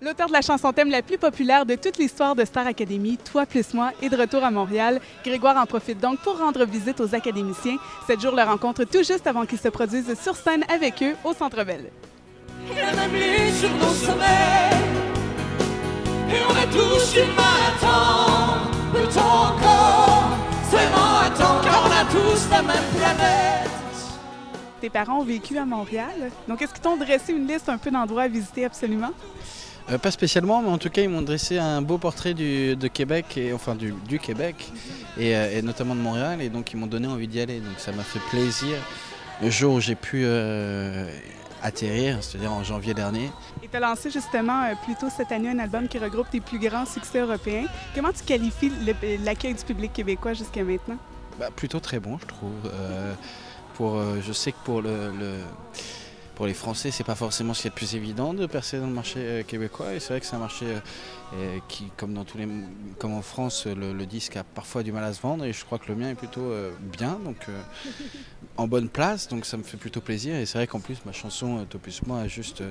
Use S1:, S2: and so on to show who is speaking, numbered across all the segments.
S1: L'auteur de la chanson thème la plus populaire de toute l'histoire de Star Academy, Toi plus moi, est de retour à Montréal. Grégoire en profite donc pour rendre visite aux académiciens. 7 jours le rencontre tout juste avant qu'ils se produisent sur scène avec eux au Centre Bell.
S2: Et la même ligne sur nos sommets, et on a tous une main à tendre. Peut-on encore seulement attendre, car on a tous la même planète.
S1: Tes parents ont vécu à Montréal, donc est-ce qu'ils t'ont dressé une liste un peu d'endroits à visiter absolument?
S3: Pas spécialement, mais en tout cas, ils m'ont dressé un beau portrait de Québec, du Québec, et notamment de Montréal, et donc ils m'ont donné envie d'y aller. Donc ça m'a fait plaisir le jour où j'ai pu atterrir, c'est-à-dire en janvier dernier.
S1: Et tu as lancé justement plus tôt cette année un album qui regroupe tes plus grands succès européens. Comment tu qualifies l'accueil du public québécois jusqu'à maintenant?
S3: Plutôt très bon, je trouve. Je sais que pour les Français, c'est pas forcément ce qui est le plus évident de percer dans le marché québécois. Et c'est vrai que c'est un marché qui, comme en France, le disque a parfois du mal à se vendre. Et je crois que le mien est plutôt bien, donc en bonne place. Donc ça me fait plutôt plaisir. Et c'est vrai qu'en plus, ma chanson Toi plus moi a juste,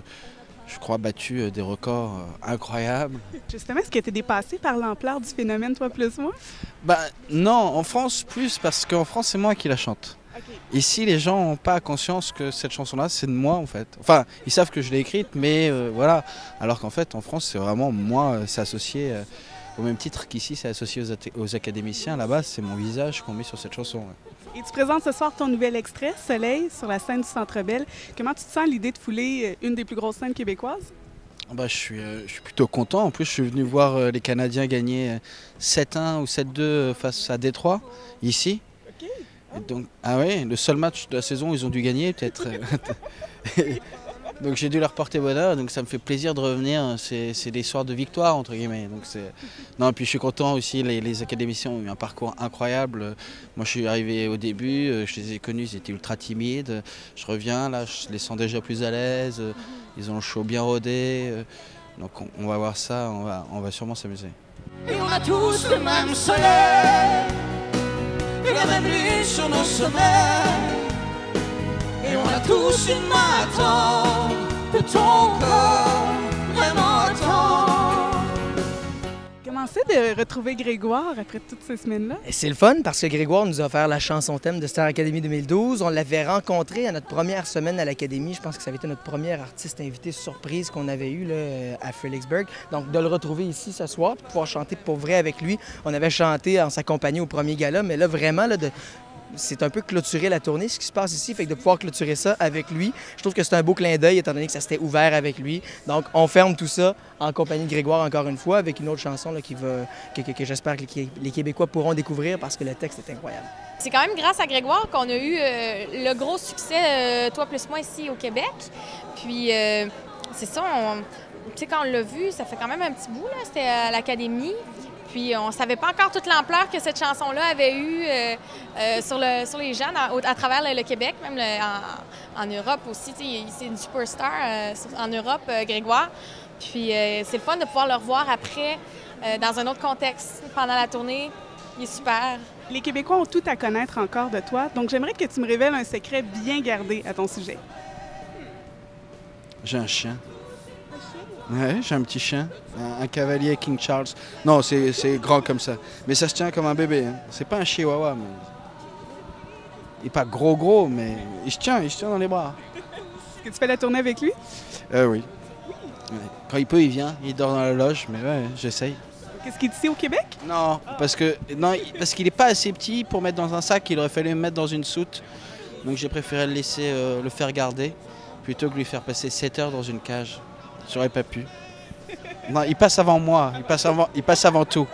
S3: je crois, battu des records incroyables.
S1: Justement, est-ce que tu es dépassé par l'ampleur du phénomène Toi plus moi?
S3: Non, en France plus, parce qu'en France, c'est moi qui la chante. Okay. Ici, les gens n'ont pas conscience que cette chanson-là, c'est de moi, en fait. Enfin, ils savent que je l'ai écrite, mais voilà. Alors qu'en fait, en France, c'est vraiment moi, c'est associé au même titre qu'ici, c'est associé aux académiciens. Là-bas, c'est mon visage qu'on met sur cette chanson. Ouais.
S1: Et tu présentes ce soir ton nouvel extrait, Soleil, sur la scène du Centre Bell. Comment tu te sens à l'idée de fouler une des plus grosses scènes québécoises?
S3: Je suis plutôt content. En plus, je suis venu voir les Canadiens gagner 7-1 ou 7-2 face à Détroit, ici. Donc, le seul match de la saison, ils ont dû gagner peut-être. Donc j'ai dû leur porter bonheur, donc ça me fait plaisir de revenir. C'est des soirs de victoire, entre guillemets. Donc non, et puis je suis content aussi, les académiciens ont eu un parcours incroyable. Moi je suis arrivé au début, je les ai connus, ils étaient ultra timides. Je reviens, là je les sens déjà plus à l'aise, ils ont le show bien rodé. Donc on va voir ça, on va sûrement s'amuser.
S2: Et on a tous le même soleil, et la même lune sur nos sommets, et on a tous une main à tendre. Peut-on encore vraiment attendre?
S1: Comment c'est de retrouver Grégoire après toutes ces semaines-là?
S4: C'est le fun parce que Grégoire nous a offert la chanson thème de Star Academy 2012. On l'avait rencontré à notre première semaine à l'Académie. Je pense que ça avait été notre premier artiste invité surprise qu'on avait eu là, à Fredericksburg. Donc de le retrouver ici ce soir, de pouvoir chanter pour vrai avec lui. On avait chanté en sa compagnie au premier gala, mais là vraiment, c'est un peu clôturer la tournée, ce qui se passe ici, fait que de pouvoir clôturer ça avec lui, je trouve que c'est un beau clin d'œil étant donné que ça s'était ouvert avec lui. Donc on ferme tout ça en compagnie de Grégoire encore une fois avec une autre chanson là, que j'espère que les Québécois pourront découvrir parce que le texte est incroyable.
S5: C'est quand même grâce à Grégoire qu'on a eu le gros succès Toi plus moi ici au Québec. Puis c'est ça, tu sais, quand on l'a vu, ça fait quand même un petit bout, là, c'était à l'Académie. Puis on ne savait pas encore toute l'ampleur que cette chanson-là avait eue sur les jeunes à travers le Québec, même en Europe aussi. C'est une superstar en Europe, Grégoire. Puis c'est le fun de pouvoir le revoir après dans un autre contexte pendant la tournée. Il est super.
S1: Les Québécois ont tout à connaître encore de toi, donc j'aimerais que tu me révèles un secret bien gardé à ton sujet.
S3: J'ai un chien. Ouais, j'ai un petit chien, un cavalier King Charles. Non, c'est grand comme ça. Mais ça se tient comme un bébé. Hein. C'est pas un chihuahua, mais... Il n'est pas gros, mais il se tient dans les bras.
S1: Est-ce que tu fais la tournée avec lui?
S3: Oui. Ouais. Quand il peut, il vient. Il dort dans la loge, mais ouais, j'essaye.
S1: Qu'est-ce qu'il est ici au Québec?
S3: Non, parce qu'il n'est pas assez petit pour mettre dans un sac. Il aurait fallu le mettre dans une soute. Donc j'ai préféré le laisser le faire garder, plutôt que lui faire passer 7 heures dans une cage. J'aurais pas pu. Non, il passe avant moi, il passe avant tout.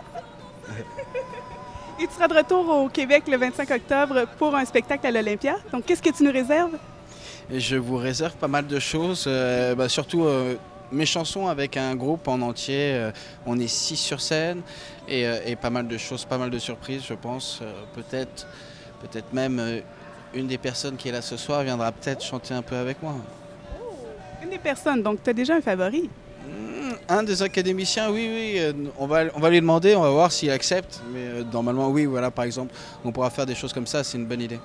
S1: Et tu seras de retour au Québec le 25 octobre pour un spectacle à l'Olympia. Donc, qu'est-ce que tu nous réserves?
S3: Et je vous réserve pas mal de choses, surtout mes chansons avec un groupe en entier. On est 6 sur scène et pas mal de choses, pas mal de surprises, je pense. Peut-être même une des personnes qui est là ce soir viendra peut-être chanter un peu avec moi.
S1: Une des personnes, donc tu as déjà un favori?
S3: Un des académiciens, oui, on va lui demander, on va voir s'il accepte. Mais normalement, oui, voilà, par exemple, on pourra faire des choses comme ça, c'est une bonne idée.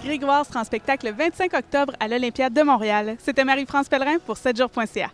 S1: Grégoire sera en spectacle le 25 octobre à l'Olympiade de Montréal. C'était Marie-France Pellerin pour 7jours.ca.